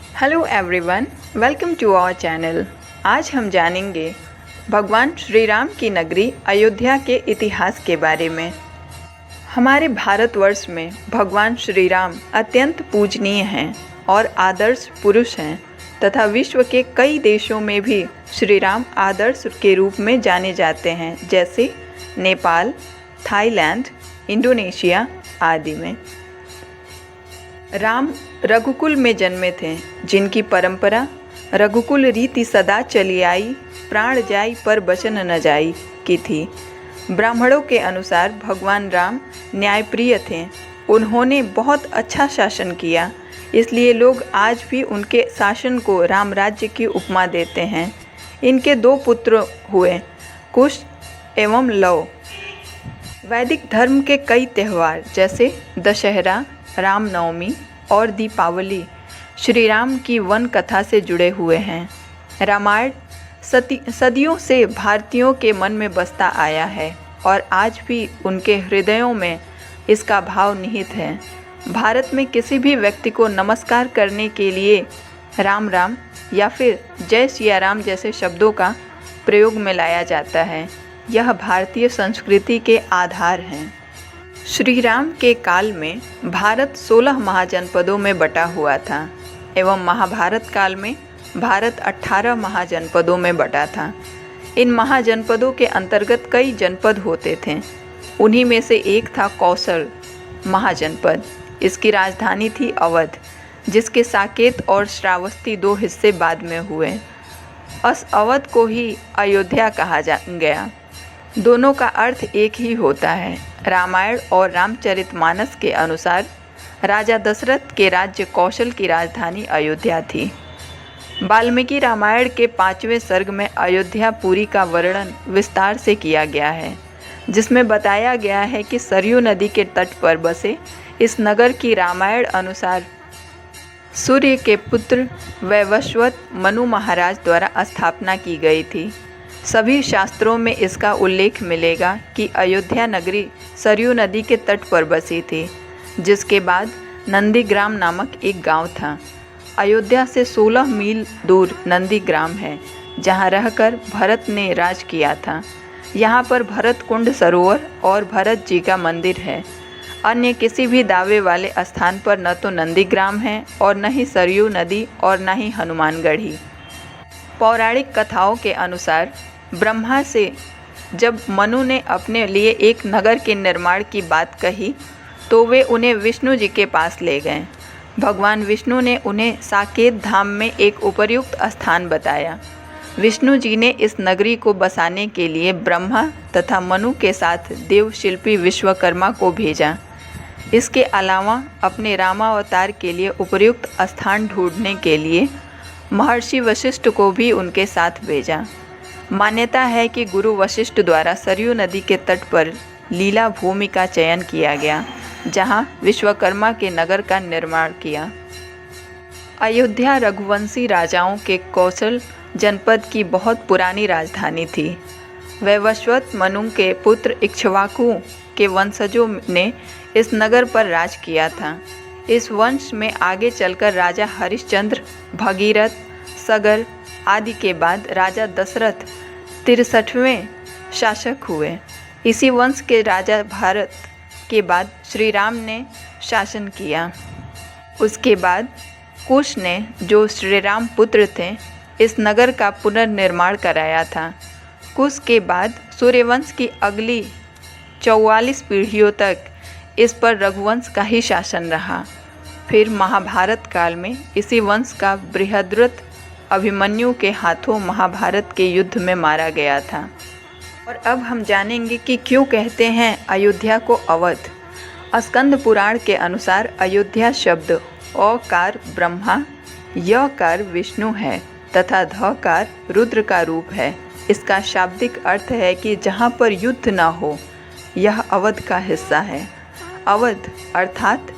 Hello everyone, welcome to our channel. आज हम जानेंगे भगवान श्री राम की नगरी अयोध्या के इतिहास के बारे में। हमारे भारतवर्ष में भगवान श्री राम अत्यंत पूजनीय हैं और आदर्श पुरुष हैं तथा विश्व के कई देशों में भी श्री राम आदर्श के रूप में जाने जाते हैं, जैसे नेपाल, थाईलैंड, इंडोनेशिया आदि में। राम रघुकुल में जन्मे थे, जिनकी परंपरा रघुकुल रीति सदा चली आई, प्राण जाई पर बचन न जाई की थी। ब्राह्मणों के अनुसार भगवान राम न्यायप्रिय थे। उन्होंने बहुत अच्छा शासन किया, इसलिए लोग आज भी उनके शासन को राम राज्य की उपमा देते हैं। इनके दो पुत्र हुए, कुश एवं लव। वैदिक धर्म के कई त्यौहार जैसे दशहरा, रामनवमी और दीपावली श्री राम की वन कथा से जुड़े हुए हैं। रामायण सदियों से भारतीयों के मन में बसता आया है और आज भी उनके हृदयों में इसका भाव निहित है। भारत में किसी भी व्यक्ति को नमस्कार करने के लिए राम राम या फिर जय सिया राम जैसे शब्दों का प्रयोग में लाया जाता है। यह भारतीय संस्कृति के आधार हैं। श्री राम के काल में भारत 16 महाजनपदों में बटा हुआ था एवं महाभारत काल में भारत 18 महाजनपदों में बटा था। इन महाजनपदों के अंतर्गत कई जनपद होते थे। उन्हीं में से एक था कौशल महाजनपद। इसकी राजधानी थी अवध, जिसके साकेत और श्रावस्ती दो हिस्से बाद में हुए। अवध को ही अयोध्या कहा गया। दोनों का अर्थ एक ही होता है। रामायण और रामचरितमानस के अनुसार राजा दशरथ के राज्य कौशल की राजधानी अयोध्या थी। वाल्मीकि रामायण के 5वें सर्ग में अयोध्यापुरी का वर्णन विस्तार से किया गया है, जिसमें बताया गया है कि सरयू नदी के तट पर बसे इस नगर की रामायण अनुसार सूर्य के पुत्र वैवस्वत मनु महाराज द्वारा स्थापना की गई थी। सभी शास्त्रों में इसका उल्लेख मिलेगा कि अयोध्या नगरी सरयू नदी के तट पर बसी थी, जिसके बाद नंदीग्राम नामक एक गांव था। अयोध्या से 16 मील दूर नंदीग्राम है, जहां रहकर भरत ने राज किया था। यहां पर भरत कुंड सरोवर और भरत जी का मंदिर है। अन्य किसी भी दावे वाले स्थान पर न तो नंदीग्राम है और न ही सरयू नदी और न ही हनुमानगढ़ी। पौराणिक कथाओं के अनुसार ब्रह्मा से जब मनु ने अपने लिए एक नगर के निर्माण की बात कही तो वे उन्हें विष्णु जी के पास ले गए। भगवान विष्णु ने उन्हें साकेत धाम में एक उपयुक्त स्थान बताया। विष्णु जी ने इस नगरी को बसाने के लिए ब्रह्मा तथा मनु के साथ देव शिल्पी विश्वकर्मा को भेजा। इसके अलावा अपने रामावतार के लिए उपयुक्त स्थान ढूंढने के लिए महर्षि वशिष्ठ को भी उनके साथ भेजा। मान्यता है कि गुरु वशिष्ठ द्वारा सरयू नदी के तट पर लीला भूमि का चयन किया गया, जहां विश्वकर्मा के नगर का निर्माण किया। अयोध्या रघुवंशी राजाओं के कौशल जनपद की बहुत पुरानी राजधानी थी। वैवस्वत मनु के पुत्र इक्ष्वाकु के वंशजों ने इस नगर पर राज किया था। इस वंश में आगे चलकर राजा हरिश्चंद्र, भगीरथ, सगर आदि के बाद राजा दशरथ 63वें शासक हुए। इसी वंश के राजा भारत के बाद श्री राम ने शासन किया। उसके बाद कुश ने, जो श्री राम पुत्र थे, इस नगर का पुनर्निर्माण कराया था। कुश के बाद सूर्यवंश की अगली 44 पीढ़ियों तक इस पर रघुवंश का ही शासन रहा। फिर महाभारत काल में इसी वंश का बृहद्रथ अभिमन्यु के हाथों महाभारत के युद्ध में मारा गया था। और अब हम जानेंगे कि क्यों कहते हैं अयोध्या को अवध। स्कंद पुराण के अनुसार अयोध्या शब्द अकार ब्रह्मा, यकार विष्णु है तथा धकार रुद्र का रूप है। इसका शाब्दिक अर्थ है कि जहाँ पर युद्ध न हो, यह अवध का हिस्सा है। अवध अर्थात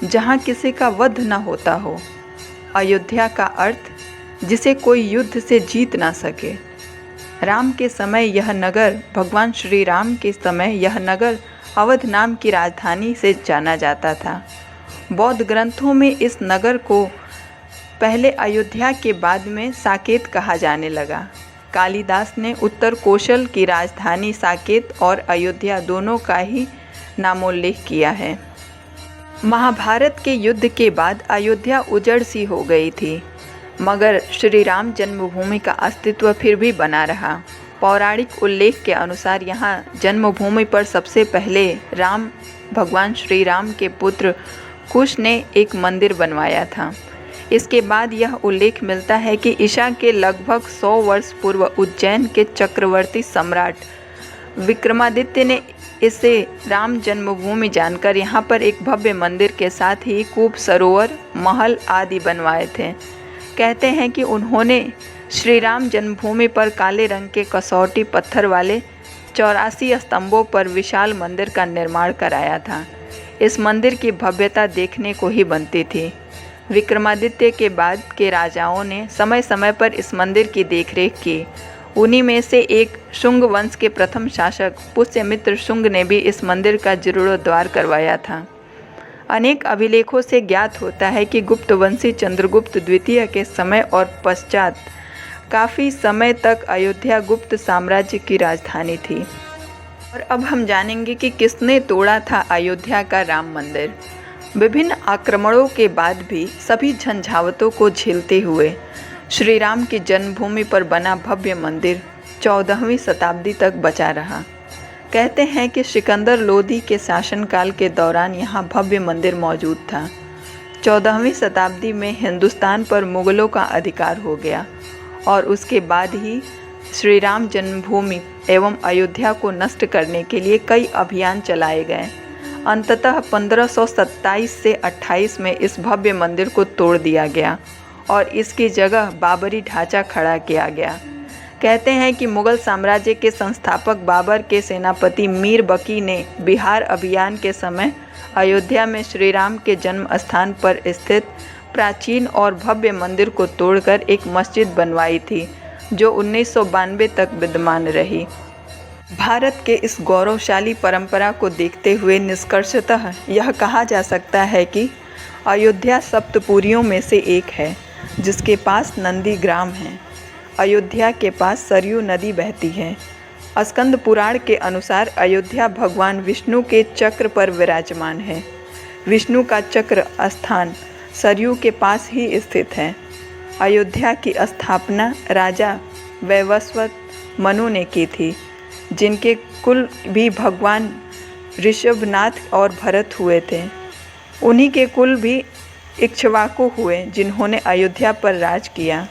जहाँ किसी का वध न होता हो। अयोध्या का अर्थ जिसे कोई युद्ध से जीत ना सके। राम के समय यह नगर, भगवान श्री राम के समय यह नगर अवध नाम की राजधानी से जाना जाता था। बौद्ध ग्रंथों में इस नगर को पहले अयोध्या के बाद में साकेत कहा जाने लगा। कालिदास ने उत्तर कोशल की राजधानी साकेत और अयोध्या दोनों का ही नामोल्लेख किया है। महाभारत के युद्ध के बाद अयोध्या उजड़ सी हो गई थी, मगर श्री राम जन्मभूमि का अस्तित्व फिर भी बना रहा। पौराणिक उल्लेख के अनुसार यहाँ जन्मभूमि पर सबसे पहले राम भगवान श्री राम के पुत्र कुश ने एक मंदिर बनवाया था। इसके बाद यह उल्लेख मिलता है कि ईसा के लगभग 100 वर्ष पूर्व उज्जैन के चक्रवर्ती सम्राट विक्रमादित्य ने इसे राम जन्मभूमि जानकर यहाँ पर एक भव्य मंदिर के साथ ही कूप, सरोवर, महल आदि बनवाए थे। कहते हैं कि उन्होंने श्री राम जन्मभूमि पर काले रंग के कसौटी पत्थर वाले 84 स्तंभों पर विशाल मंदिर का निर्माण कराया था। इस मंदिर की भव्यता देखने को ही बनती थी। विक्रमादित्य के बाद के राजाओं ने समय समय पर इस मंदिर की देखरेख की। उन्हीं में से एक शुंग वंश के प्रथम शासक पुष्यमित्र शुंग ने भी इस मंदिर का जीर्णोद्धार करवाया था। अनेक अभिलेखों से ज्ञात होता है कि गुप्तवंशी चंद्रगुप्त द्वितीय के समय और पश्चात काफ़ी समय तक अयोध्या गुप्त साम्राज्य की राजधानी थी। और अब हम जानेंगे कि किसने तोड़ा था अयोध्या का राम मंदिर। विभिन्न आक्रमणों के बाद भी सभी झंझावतों को झेलते हुए श्री राम की जन्मभूमि पर बना भव्य मंदिर 14वीं शताब्दी तक बचा रहा। कहते हैं कि सिकंदर लोदी के शासनकाल के दौरान यहाँ भव्य मंदिर मौजूद था। 14वीं शताब्दी में हिंदुस्तान पर मुग़लों का अधिकार हो गया और उसके बाद ही श्री राम जन्मभूमि एवं अयोध्या को नष्ट करने के लिए कई अभियान चलाए गए। अंततः 1527 से 28 में इस भव्य मंदिर को तोड़ दिया गया और इसकी जगह बाबरी ढांचा खड़ा किया गया। कहते हैं कि मुग़ल साम्राज्य के संस्थापक बाबर के सेनापति मीर बकी ने बिहार अभियान के समय अयोध्या में श्री राम के जन्म स्थान पर स्थित प्राचीन और भव्य मंदिर को तोड़कर एक मस्जिद बनवाई थी, जो 1992 तक विद्यमान रही। भारत के इस गौरवशाली परंपरा को देखते हुए निष्कर्षतः यह कहा जा सकता है कि अयोध्या सप्तपुरियों में से एक है, जिसके पास नंदी ग्राम है। अयोध्या के पास सरयू नदी बहती है। स्कंद पुराण के अनुसार अयोध्या भगवान विष्णु के चक्र पर विराजमान है। विष्णु का चक्र स्थान सरयू के पास ही स्थित है। अयोध्या की स्थापना राजा वैवस्वत मनु ने की थी, जिनके कुल भी भगवान ऋषभनाथ और भरत हुए थे। उन्हीं के कुल भी इक्ष्वाकु हुए, जिन्होंने अयोध्या पर राज किया।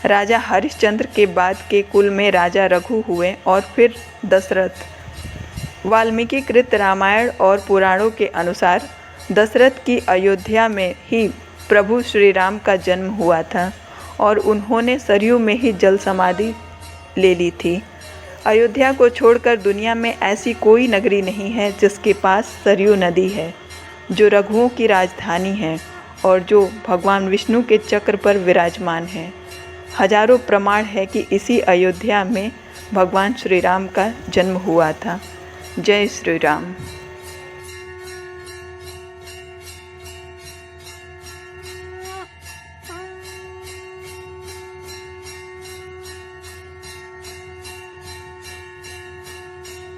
राजा हरिश्चंद्र के बाद के कुल में राजा रघु हुए और फिर दशरथ। वाल्मीकि कृत रामायण और पुराणों के अनुसार दशरथ की अयोध्या में ही प्रभु श्री राम का जन्म हुआ था और उन्होंने सरयू में ही जल समाधि ले ली थी। अयोध्या को छोड़कर दुनिया में ऐसी कोई नगरी नहीं है जिसके पास सरयू नदी है, जो रघुओं की राजधानी है और जो भगवान विष्णु के चक्र पर विराजमान है। हजारों प्रमाण है कि इसी अयोध्या में भगवान श्री राम का जन्म हुआ था। जय श्री राम।